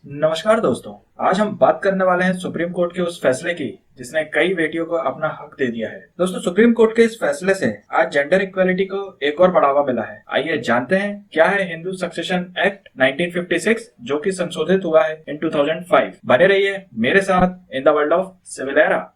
नमस्कार दोस्तों। आज हम बात करने वाले हैं सुप्रीम कोर्ट के उस फैसले की जिसने कई बेटियों को अपना हक दे दिया है। दोस्तों, सुप्रीम कोर्ट के इस फैसले से आज जेंडर इक्वालिटी को एक और बढ़ावा मिला है। आइए जानते हैं क्या है हिंदू सक्सेशन एक्ट 1956 जो कि संशोधित हुआ है इन 2005। बने रहिए मेरे साथ in the world of civil era.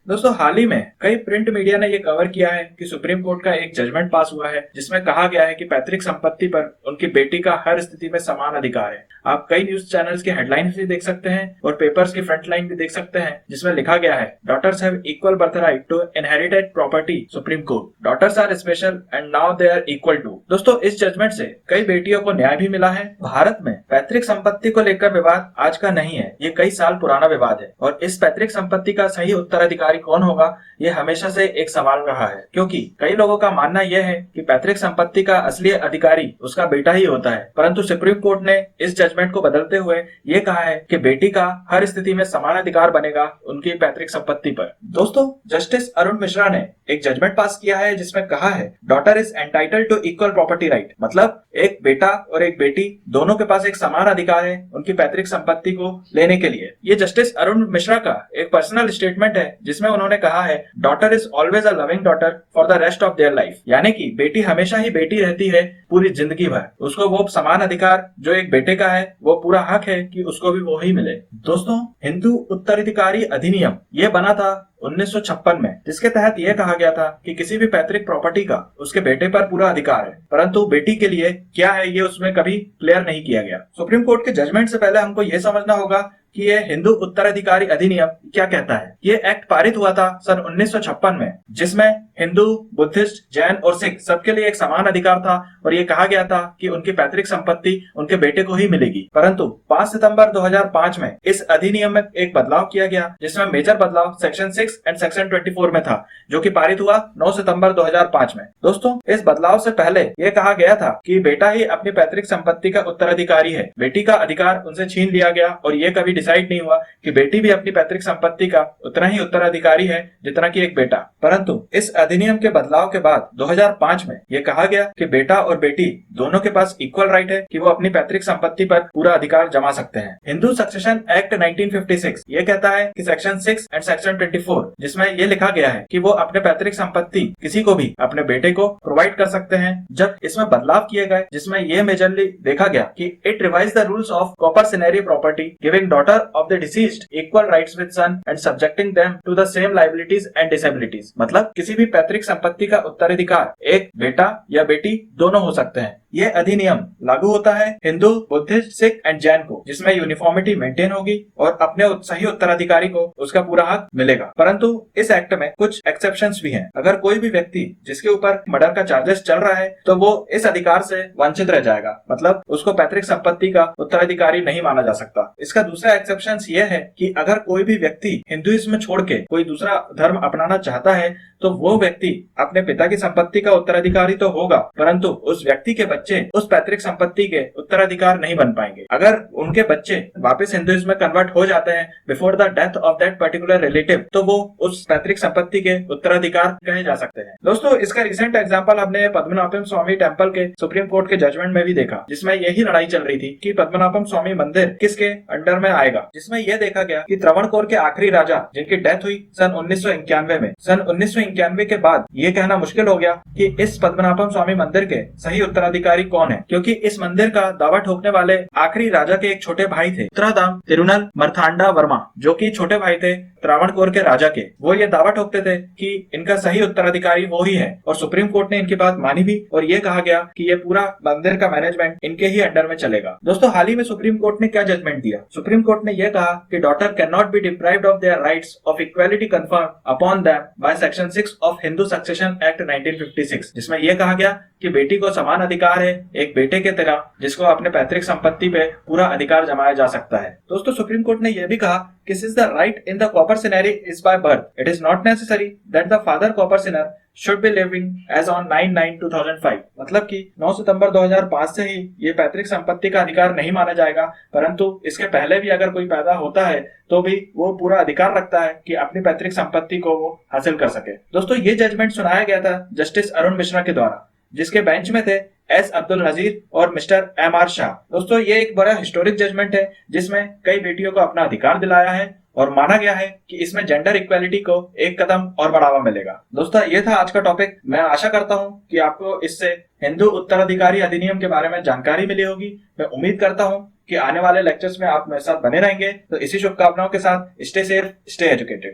दोस्तों, हाल ही में कई प्रिंट मीडिया ने यह कवर किया है कि सुप्रीम कोर्ट का एक जजमेंट पास हुआ है जिसमें कहा गया है कि पैतृक संपत्ति पर उनकी बेटी का हर स्थिति में समान अधिकार है। आप कई न्यूज चैनल्स के हेडलाइंस भी देख सकते हैं और पेपर्स की फ्रंट लाइन भी देख सकते हैं जिसमें लिखा गया है daughters have equal birth right to inherited property. Supreme court, daughters are special and now they are equal to. दोस्तों, इस जजमेंट से कई बेटियों को न्याय भी मिला है। भारत में पैतृक संपत्ति को लेकर विवाद आज का नहीं है, ये कई साल पुराना विवाद है और इस पैतृक संपत्ति का सही उत्तराधिकारी कौन होगा ये हमेशा से एक सवाल रहा है, क्योंकि कई लोगों का मानना यह है कि पैतृक संपत्ति का असली अधिकारी उसका बेटा ही होता है। परंतु सुप्रीम कोर्ट ने इस जजमेंट को बदलते हुए ये कहा है कि बेटी का हर स्थिति में समान अधिकार बनेगा उनकी पैतृक संपत्ति पर। दोस्तों, जस्टिस अरुण मिश्रा ने एक जजमेंट पास किया है जिसमें कहा है daughter is entitled to equal property right, मतलब एक बेटा और एक बेटी दोनों के पास एक समान अधिकार है उनकी पैतृक संपत्ति को लेने के लिए। ये जस्टिस अरुण मिश्रा का एक पर्सनल स्टेटमेंट है जिसमें उन्होंने कहा है daughter is always a loving daughter for the rest of their life, यानी कि बेटी हमेशा ही बेटी रहती है पूरी जिंदगी भर। उसको वो समान अधिकार जो एक बेटे का है वो पूरा हक है कि उसको भी वो ही मिले। दोस्तों, हिंदू उत्तराधिकारी अधिनियम ये बना था 1956 में, जिसके तहत यह कहा गया था कि किसी भी पैतृक प्रॉपर्टी का उसके बेटे पर पूरा अधिकार है, परंतु बेटी के लिए क्या है ये उसमें कभी क्लियर नहीं किया गया। सुप्रीम कोर्ट के जजमेंट से पहले हमको ये समझना होगा कि ये हिंदू उत्तराधिकारी अधिनियम क्या कहता है। ये एक्ट पारित हुआ था सन 1956 में, जिसमें हिंदू, बुद्धिस्ट, जैन और सिख सबके लिए एक समान अधिकार था और ये कहा गया था कि उनकी पैतृक संपत्ति उनके बेटे को ही मिलेगी। परंतु 5 सितंबर 2005 में इस अधिनियम में एक बदलाव किया गया जिसमें मेजर बदलाव सेक्शन 6 एंड सेक्शन 24 में था, जो कि पारित हुआ 9 सितंबर 2005 में। दोस्तों, इस बदलाव से पहले यह कहा गया था कि बेटा ही अपनी पैतृक संपत्ति का उत्तराधिकारी है। बेटी का अधिकार उनसे छीन लिया गया और ये कभी डिसाइड नहीं हुआ कि बेटी भी अपनी पैतृक संपत्ति का उतना ही उत्तराधिकारी है जितना कि एक बेटा। परंतु इस अधिनियम के बदलाव के बाद 2005 में यह कहा गया कि बेटा और बेटी दोनों के पास इक्वल राइट है कि वो अपनी पैतृक संपत्ति पर पूरा अधिकार जमा सकते हैं। हिंदू सक्सेशन एक्ट 1956 ये कहता है कि सेक्शन 6 एंड सेक्शन 24 जिसमें ये लिखा गया है कि वो अपने पैतृक संपत्ति किसी को भी अपने बेटे को प्रोवाइड कर सकते हैं। जब इसमें बदलाव किए गए जिसमें ये मेजरली देखा गया कि it revise the rules of coparcenary property giving daughter of the deceased equal rights with son and subjecting them to the same liabilities and disabilities, मतलब किसी भी पैतृक संपत्ति का उत्तराधिकार एक बेटा या बेटी दोनों हो सकते हैं। ये अधिनियम लागू होता है हिंदू, बुद्धिस्ट, सिख एंड जैन को, जिसमें यूनिफॉर्मिटी मेंटेन होगी और अपने सही उत्तराधिकारी को उसका पूरा हक मिलेगा। परंतु इस एक्ट में कुछ एक्सेप्शंस भी हैं। अगर कोई भी व्यक्ति जिसके ऊपर मर्डर का चार्जेस चल रहा है तो वो इस अधिकार से वंचित रह जाएगा, मतलब उसको पैतृक संपत्ति का उत्तराधिकारी नहीं माना जा सकता। इसका दूसरा एक्सेप्शन ये है कि अगर कोई भी व्यक्ति हिंदुइज्म छोड़ के कोई दूसरा धर्म अपनाना चाहता है तो वो व्यक्ति अपने पिता की संपत्ति का उत्तराधिकारी तो होगा, परंतु उस व्यक्ति के बच्चे उस पैतृक संपत्ति के उत्तराधिकार नहीं बन पाएंगे। अगर उनके बच्चे वापस हिंदुइज्म में कन्वर्ट हो जाते हैं before the death of that particular relative तो वो उस पैतृक संपत्ति के उत्तराधिकार कहे जा सकते हैं। दोस्तों, इसका रिसेंट एग्जाम्पल हमने पद्मनाभम स्वामी टेम्पल के सुप्रीम कोर्ट के जजमेंट में भी देखा, जिसमें यही लड़ाई चल रही थी कि पद्मनाभम स्वामी मंदिर किसके अंडर में आएगा। जिसमें यह देखा गया कि त्रावणकोर के आखिरी राजा जिनकी डेथ हुई सन 1991 में, सन 1991 के बाद ये कहना मुश्किल हो गया कि इस पद्मनाभम स्वामी मंदिर के सही उत्तराधिकारी कौन है, क्योंकि इस मंदिर का दावा ठोकने वाले आखिरी राजा के एक छोटे भाई थे, उत्तराधाम तिरुनल मर्थांडा वर्मा, जो कि छोटे भाई थे त्रावणकोर के राजा के। वो ये दावा ठोकते थे कि इनका सही उत्तराधिकारी वो ही है और सुप्रीम कोर्ट ने इनकी बात मानी भी और ये कहा गया कि ये पूरा मंदिर का मैनेजमेंट इनके ही अंडर में चलेगा। दोस्तों, हाल ही में सुप्रीम कोर्ट ने क्या जजमेंट दिया? सुप्रीम कोर्ट ने यह कहा कि daughter can not be deprived of their rights of equality confirm upon them by section 6 of Hindu succession act 1956, जिसमें यह कहा गया कि बेटी को समान अधिकार अधिकार है एक बेटे के तरह जिसको अपने पैतृक संपत्ति पे पूरा अधिकार जमाया जा सकता है। दोस्तों सुप्रीम कोर्ट ने यह भी कहा कि since the right in the coparcenary is by birth it is not necessary that the father coparcener should be living as on 9/9/2005। मतलब कि 9 सितंबर 2005 से ही ये पैतृक संपत्ति का अधिकार नहीं माना जाएगा, परंतु इसके पहले भी अगर कोई पैदा होता है तो भी वो पूरा अधिकार रखता है कि अपनी पैतृक संपत्ति को वो हासिल कर सके। दोस्तों ये जजमेंट सुनाया गया था जस्टिस अरुण मिश्रा के द्वारा, जिसके बेंच में थे एस अब्दुल नजीर और मिस्टर एम आर शाह। दोस्तों ये एक बड़ा हिस्टोरिक जजमेंट है जिसमें कई बेटियों को अपना अधिकार दिलाया है और माना गया है कि इसमें जेंडर इक्वालिटी को एक कदम और बढ़ावा मिलेगा। दोस्तों ये था आज का टॉपिक। मैं आशा करता हूं कि आपको इससे हिंदू उत्तराधिकारी अधिनियम के बारे में जानकारी मिली होगी। मैं उम्मीद करता हूं कि आने वाले लेक्चर्स में आप मेरे साथ बने रहेंगे। तो इसी शुभकामनाओं के साथ स्टे सेफ, स्टे एजुकेटेड।